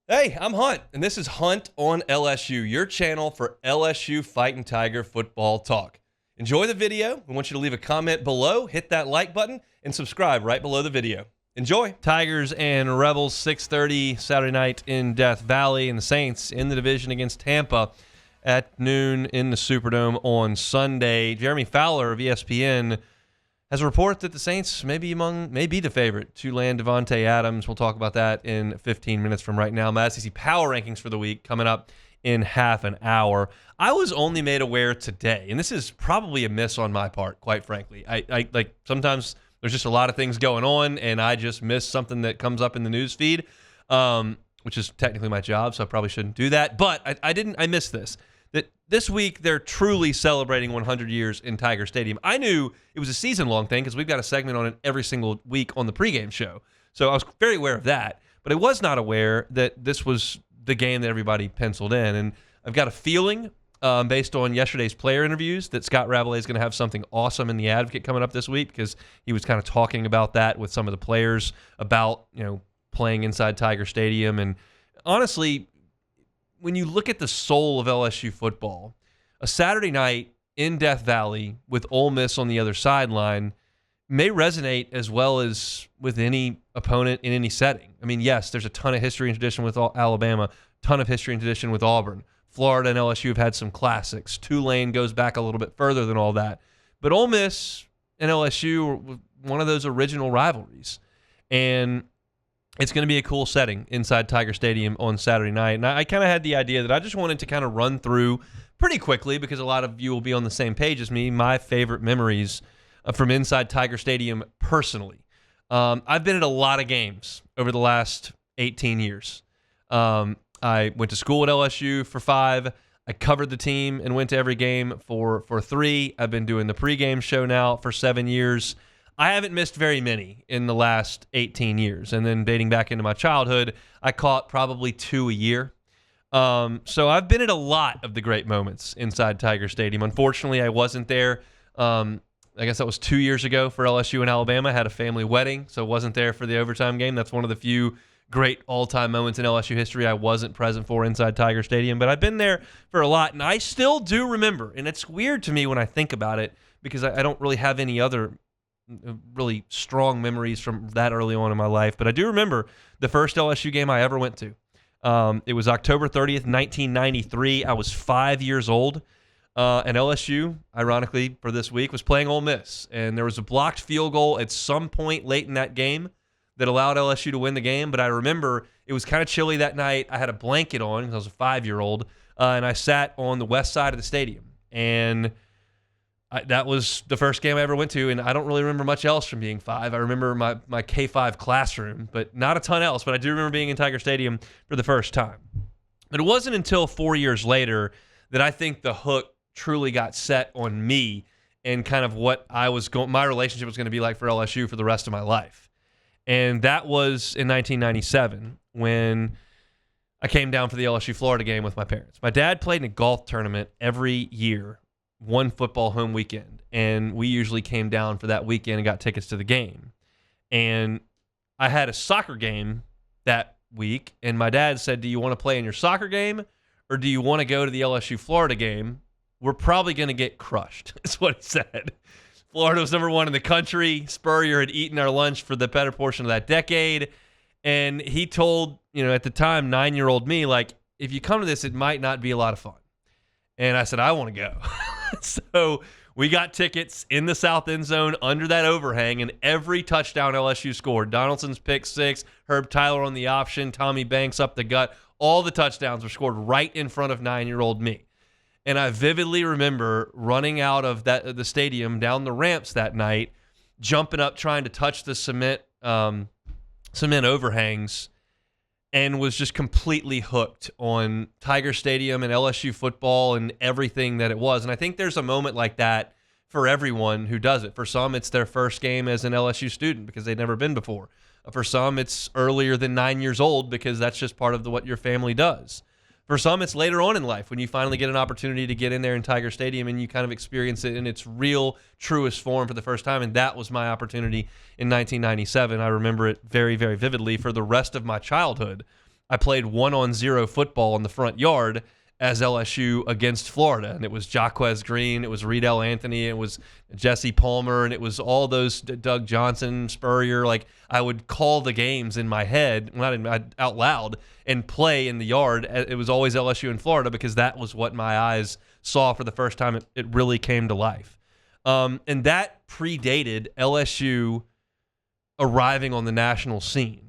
Hey, I'm Hunt, and this is Hunt on LSU, your channel for LSU Fighting Tiger football talk. Enjoy the video. We want you to leave a comment below, hit that like button, and subscribe right below the video. Enjoy. Tigers and Rebels, 6:30 Saturday night in Death Valley, and the Saints in the division against Tampa at noon in the Superdome on Sunday. Jeremy Fowler of ESPN has a report that the Saints may be the favorite to land Devontae Adams. We'll talk about that in 15 minutes from right now. My SEC Power Rankings for the week coming up in half an hour. I was only made aware today, and this is probably a miss on my part, quite frankly. I like sometimes there's just a lot of things going on, and I just miss something that comes up in the news feed, which is technically my job, so I probably shouldn't do that. But I missed this. That this week they're truly celebrating 100 years in Tiger Stadium. I knew it was a season-long thing because we've got a segment on it every single week on the pregame show. So I was very aware of that. But I was not aware that this was the game that everybody penciled in. And I've got a feeling, based on yesterday's player interviews, that Scott Ravelet is going to have something awesome in the Advocate coming up this week because he was kind of talking about that with some of the players about, playing inside Tiger Stadium. And honestly, when you look at the soul of LSU football, a Saturday night in Death Valley with Ole Miss on the other sideline may resonate as well as with any opponent in any setting. I mean, yes, there's a ton of history and tradition with Alabama, ton of history and tradition with Auburn. Florida and LSU have had some classics. Tulane goes back a little bit further than all that. But Ole Miss and LSU are one of those original rivalries. And it's going to be a cool setting inside Tiger Stadium on Saturday night. And I kind of had the idea that I just wanted to kind of run through pretty quickly, because a lot of you will be on the same page as me, my favorite memories from inside Tiger Stadium personally. I've been at a lot of games over the last 18 years. I went to school at LSU for 5. I covered the team and went to every game for 3. I've been doing the pregame show now for 7 years. I haven't missed very many in the last 18 years. And then dating back into my childhood, I caught probably 2 a year. So I've been at a lot of the great moments inside Tiger Stadium. Unfortunately, I wasn't there. I guess that was 2 years ago for LSU and Alabama. I had a family wedding, so wasn't there for the overtime game. That's one of the few great all-time moments in LSU history I wasn't present for inside Tiger Stadium. But I've been there for a lot, and I still do remember. And it's weird to me when I think about it because I don't really have any other really strong memories from that early on in my life. But I do remember the first LSU game I ever went to. It was October 30th, 1993. I was 5 years old. And LSU, ironically, for this week, was playing Ole Miss. And there was a blocked field goal at some point late in that game that allowed LSU to win the game. But I remember it was kind of chilly that night. I had a blanket on because I was a 5-year-old. And I sat on the west side of the stadium. And that was the first game I ever went to, and I don't really remember much else from being 5. I remember my K-5 classroom, but not a ton else. But I do remember being in Tiger Stadium for the first time. But it wasn't until 4 years later that I think the hook truly got set on me and kind of what my relationship was going to be like for LSU for the rest of my life. And that was in 1997 when I came down for the LSU-Florida game with my parents. My dad played in a golf tournament every year, one football home weekend, and we usually came down for that weekend and got tickets to the game. And I had a soccer game that week, and my dad said, "Do you want to play in your soccer game, or do you want to go to the LSU-Florida game? We're probably going to get crushed," is what he said. Florida was number 1 in the country. Spurrier had eaten our lunch for the better portion of that decade, and he told, at the time, 9-year-old me, like, if you come to this, it might not be a lot of fun. And I said, I want to go. So we got tickets in the south end zone under that overhang, and every touchdown LSU scored. Donaldson's pick 6, Herb Tyler on the option, Tommy Banks up the gut. All the touchdowns were scored right in front of 9-year-old me. And I vividly remember running out of the stadium down the ramps that night, jumping up trying to touch the cement overhangs, and was just completely hooked on Tiger Stadium and LSU football and everything that it was. And I think there's a moment like that for everyone who does it. For some, it's their first game as an LSU student because they've never been before. For some, it's earlier than 9 years old because that's just part of what your family does. For some, it's later on in life when you finally get an opportunity to get in there in Tiger Stadium and you kind of experience it in its real, truest form for the first time. And that was my opportunity in 1997. I remember it very, very vividly for the rest of my childhood. I played 1-on-0 football in the front yard as LSU against Florida. And it was Jaquez Green, it was Riedel Anthony, it was Jesse Palmer, and it was all those Doug Johnson, Spurrier. Like, I would call the games in my head, out loud, and play in the yard. It was always LSU in Florida because that was what my eyes saw for the first time it really came to life. And that predated LSU arriving on the national scene.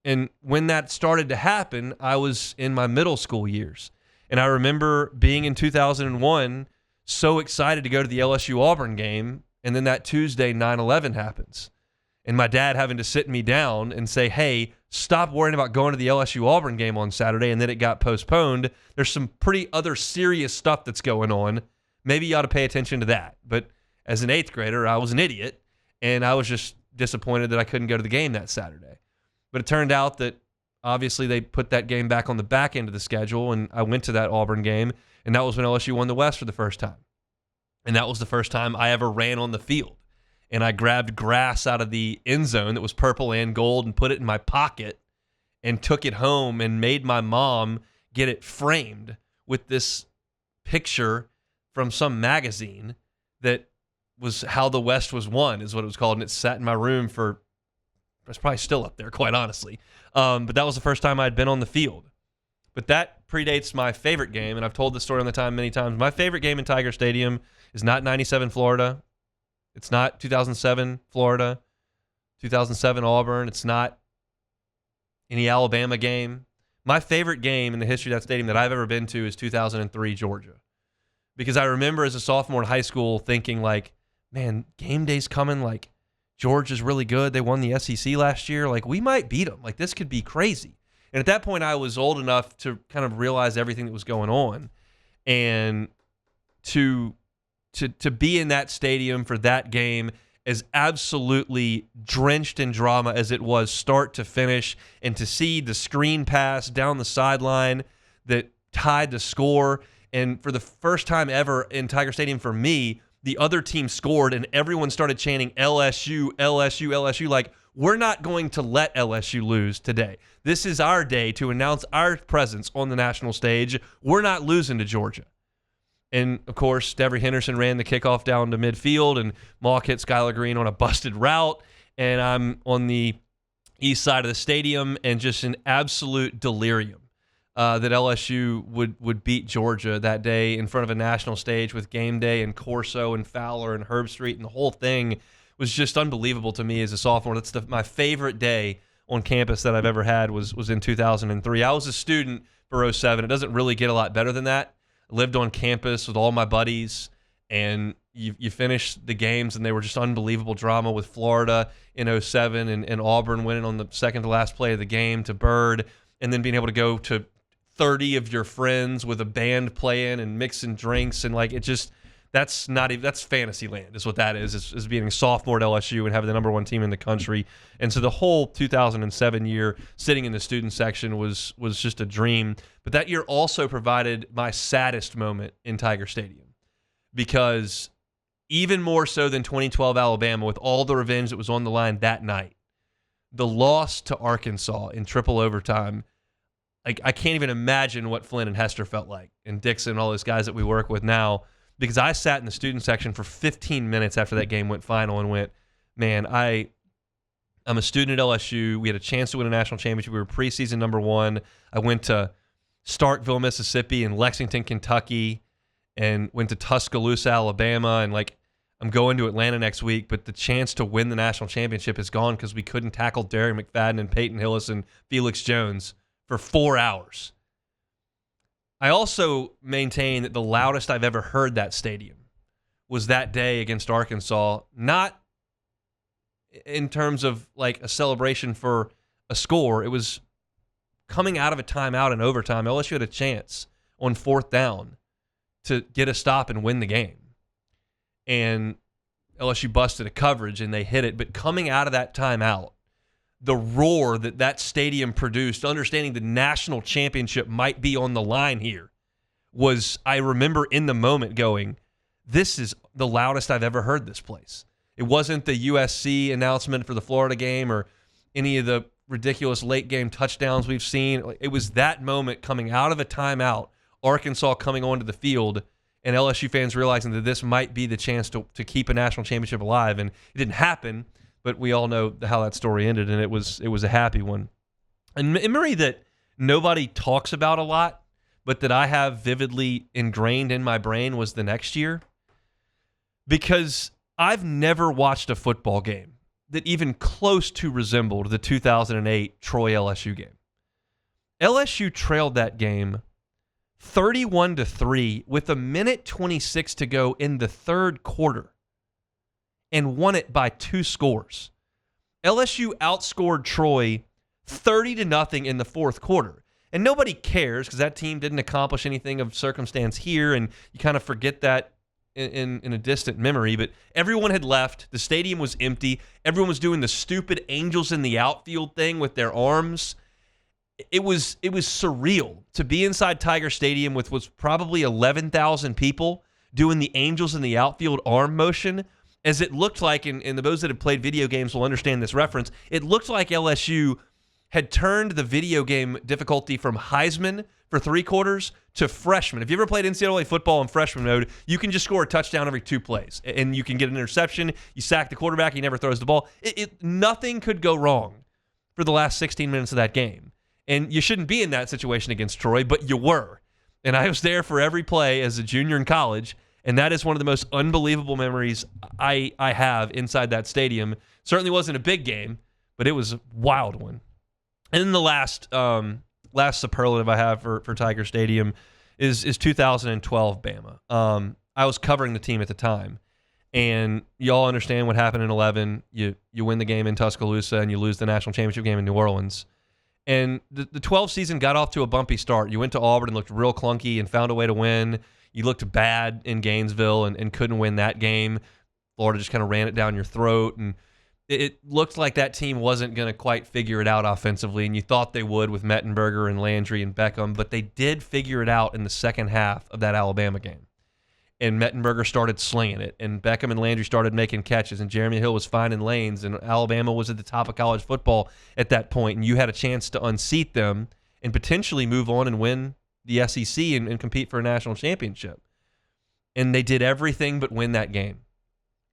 And when that started to happen, I was in my middle school years. And I remember being in 2001 so excited to go to the LSU-Auburn game, and then that Tuesday, 9/11 happens. And my dad having to sit me down and say, hey, stop worrying about going to the LSU-Auburn game on Saturday, and then it got postponed. There's some pretty other serious stuff that's going on. Maybe you ought to pay attention to that. But as an 8th grader, I was an idiot, and I was just disappointed that I couldn't go to the game that Saturday. But it turned out that obviously they put that game back on the back end of the schedule, and I went to that Auburn game, and that was when LSU won the West for the first time. And that was the first time I ever ran on the field. And I grabbed grass out of the end zone that was purple and gold and put it in my pocket and took it home and made my mom get it framed with this picture from some magazine that was How the West Was Won, is what it was called. And it sat in my room for, it's probably still up there, quite honestly. But that was the first time I'd been on the field. But that predates my favorite game, and I've told this story on the time many times. My favorite game in Tiger Stadium is not 97 Florida. It's not 2007 Florida, 2007 Auburn. It's not any Alabama game. My favorite game in the history of that stadium that I've ever been to is 2003 Georgia. Because I remember as a sophomore in high school thinking, like, man, game day's coming, like, Georgia's really good. They won the SEC last year. Like, we might beat them. Like, this could be crazy. And at that point, I was old enough to kind of realize everything that was going on. And to be in that stadium for that game, as absolutely drenched in drama as it was start to finish, and to see the screen pass down the sideline that tied the score. And for the first time ever in Tiger Stadium for me, the other team scored, and everyone started chanting LSU, LSU, LSU. Like, we're not going to let LSU lose today. This is our day to announce our presence on the national stage. We're not losing to Georgia. And, of course, Devery Henderson ran the kickoff down to midfield, and Mock hit Skylar Green on a busted route. And I'm on the east side of the stadium, and just an absolute delirium. That LSU would beat Georgia that day in front of a national stage with Game Day and Corso and Fowler and Herb Street, and the whole thing was just unbelievable to me as a sophomore. That's my favorite day on campus that I've ever had was in 2003. I was a student for 07. It doesn't really get a lot better than that. I lived on campus with all my buddies, and you finish the games, and they were just unbelievable drama with Florida in 07 and Auburn winning on the second to last play of the game to Bird, and then being able to go to 30 of your friends with a band playing and mixing drinks, and like, it just, that's fantasy land is what that is being a sophomore at LSU and having the number one team in the country. And so the whole 2007 year sitting in the student section was just a dream. But that year also provided my saddest moment in Tiger Stadium, because even more so than 2012 Alabama, with all the revenge that was on the line that night, the loss to Arkansas in triple overtime, like, I can't even imagine what Flynn and Hester felt like, and Dixon and all those guys that we work with now, because I sat in the student section for 15 minutes after that game went final and went, man, I'm a student at LSU. We had a chance to win a national championship. We were preseason number 1. I went to Starkville, Mississippi, and Lexington, Kentucky, and went to Tuscaloosa, Alabama, and like, I'm going to Atlanta next week, but the chance to win the national championship is gone because we couldn't tackle Derry McFadden and Peyton Hillis and Felix Jones for 4 hours. I also maintain that the loudest I've ever heard that stadium was that day against Arkansas, not in terms of like a celebration for a score. It was coming out of a timeout in overtime. LSU had a chance on 4th down to get a stop and win the game. And LSU busted a coverage and they hit it. But coming out of that timeout, the roar that stadium produced, understanding the national championship might be on the line here, was, I remember in the moment going, this is the loudest I've ever heard this place. It wasn't the USC announcement for the Florida game or any of the ridiculous late game touchdowns we've seen. It was that moment coming out of a timeout, Arkansas coming onto the field, and LSU fans realizing that this might be the chance to keep a national championship alive. And it didn't happen, but we all know how that story ended, and it was a happy one. And memory that nobody talks about a lot, but that I have vividly ingrained in my brain was the next year. Because I've never watched a football game that even close to resembled the 2008 Troy LSU game. LSU trailed that game 31-3 with 1:26 to go in the third quarter and won it by 2 scores. LSU outscored Troy 30-0 in the fourth quarter. And nobody cares because that team didn't accomplish anything of circumstance here, and you kind of forget that in a distant memory. But everyone had left. The stadium was empty. Everyone was doing the stupid angels in the outfield thing with their arms. It was surreal to be inside Tiger Stadium with what's probably 11,000 people doing the angels in the outfield arm motion, as it looked like, and those that have played video games will understand this reference, it looked like LSU had turned the video game difficulty from Heisman for 3 quarters to freshman. If you ever played NCAA football in freshman mode, you can just score a touchdown every 2 plays, and you can get an interception. You sack the quarterback, he never throws the ball. Nothing could go wrong for the last 16 minutes of that game. And you shouldn't be in that situation against Troy, but you were. And I was there for every play as a junior in college, and that is one of the most unbelievable memories I have inside that stadium. Certainly wasn't a big game, but it was a wild one. And then the last superlative I have for Tiger Stadium is 2012 Bama. I was covering the team at the time, and y'all understand what happened in 11. You win the game in Tuscaloosa, and you lose the national championship game in New Orleans. And the 12 season got off to a bumpy start. You went to Auburn and looked real clunky and found a way to win. You looked bad in Gainesville and couldn't win that game. Florida just kind of ran it down your throat, and it looked like that team wasn't going to quite figure it out offensively, and you thought they would with Mettenberger and Landry and Beckham, but they did figure it out in the second half of that Alabama game. And Mettenberger started slinging it, and Beckham and Landry started making catches, and Jeremy Hill was finding lanes, and Alabama was at the top of college football at that point, and you had a chance to unseat them and potentially move on and win the SEC and compete for a national championship. And they did everything but win that game.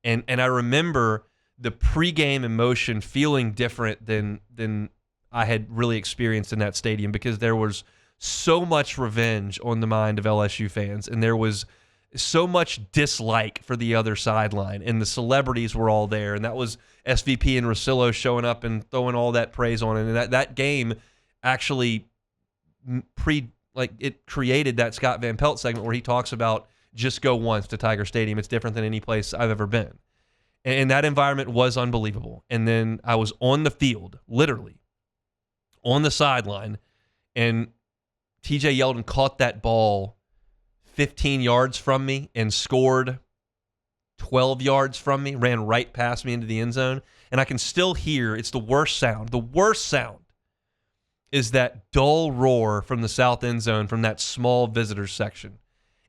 And I remember the pregame emotion feeling different than I had really experienced in that stadium, because there was so much revenge on the mind of LSU fans, and there was so much dislike for the other sideline, and the celebrities were all there, and that was SVP and Rosillo showing up and throwing all that praise on it. And that game actually it created that Scott Van Pelt segment where he talks about just go once to Tiger Stadium. It's different than any place I've ever been. And that environment was unbelievable. And then I was on the field, literally, on the sideline, and TJ Yeldon caught that ball 15 yards from me and scored 12 yards from me, ran right past me into the end zone. And I can still hear, it's the worst sound. The worst sound is that dull roar from the south end zone from that small visitors section.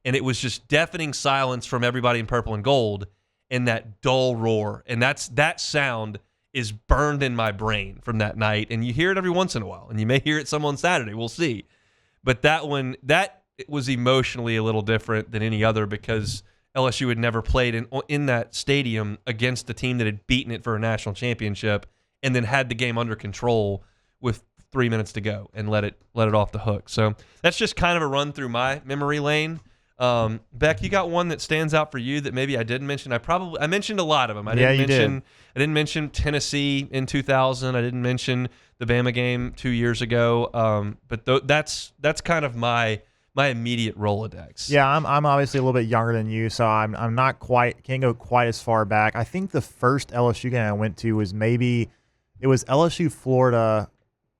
And it was just deafening silence from everybody in purple and gold, and that dull roar. And that sound is burned in my brain from that night. And you hear it every once in a while, and you may hear it some on Saturday. We'll see. But that one, that was emotionally a little different than any other, because LSU had never played in that stadium against the team that had beaten it for a national championship and then had the game under control with 3 minutes to go and let it off the hook. So that's just kind of a run through my memory lane. Beck, you got one that stands out for you that maybe I didn't mention? I mentioned a lot of them. I didn't mention Tennessee in 2000. I didn't mention the Bama game 2 years ago. But that's kind of my immediate Rolodex. Yeah, I'm obviously a little bit younger than you, so I'm not can't go quite as far back. I think the first LSU game I went to was it was LSU Florida,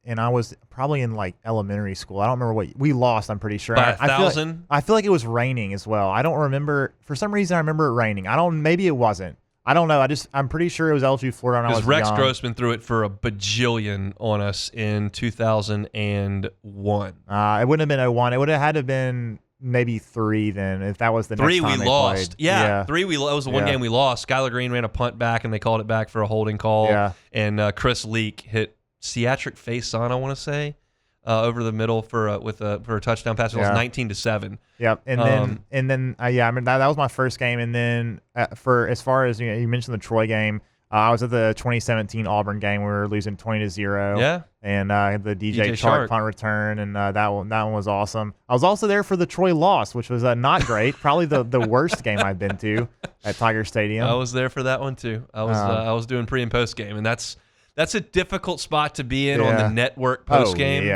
and I was probably in like elementary school. I don't remember what we lost. I'm pretty sure by 1,000. I feel like it was raining as well. I don't remember. For some reason, I remember it raining. Maybe it wasn't. I don't know. I'm pretty sure it was LSU Florida. Because Rex Grossman threw it for a bajillion on us in 2001. It wouldn't have been 01. It would have had to have been maybe 3 then, if that was the next 3 time we they lost. played. Yeah, 3 that was the one game we lost. Skylar Green ran a punt back, and they called it back for a holding call. Yeah. And Chris Leak hit Seatric face-on, I want to say, over the middle for a touchdown pass. It was 19-7. Yep, and then yeah, I mean that was my first game, and then for as far as you mentioned the Troy game, I was at the 2017 Auburn game. We were losing 20-0. Yeah, and the DJ Chark punt return, and that one was awesome. I was also there for the Troy loss, which was not great. Probably the worst game I've been to at Tiger Stadium. I was there for that one too. I was doing pre and post game, and that's a difficult spot to be in on the network post game.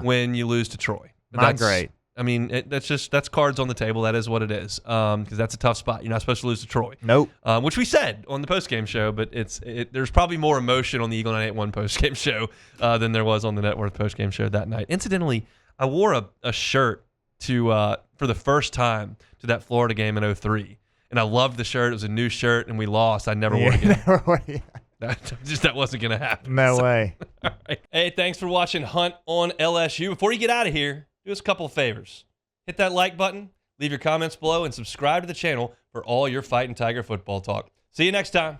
When you lose to Troy, not great. I mean, that's cards on the table. That is what it is. Because that's a tough spot. You're not supposed to lose to Troy. Nope. Which we said on the post-game show, but there's probably more emotion on the Eagle 981 post-game show than there was on the Network post-game show that night. Incidentally, I wore a shirt for the first time to that Florida game in 2003, and I loved the shirt. It was a new shirt, and we lost. I never wore it again. That wasn't going to happen. No way. All right. Hey, thanks for watching Hunt on LSU. Before you get out of here, do us a couple of favors. Hit that like button, leave your comments below, and subscribe to the channel for all your Fighting Tiger football talk. See you next time.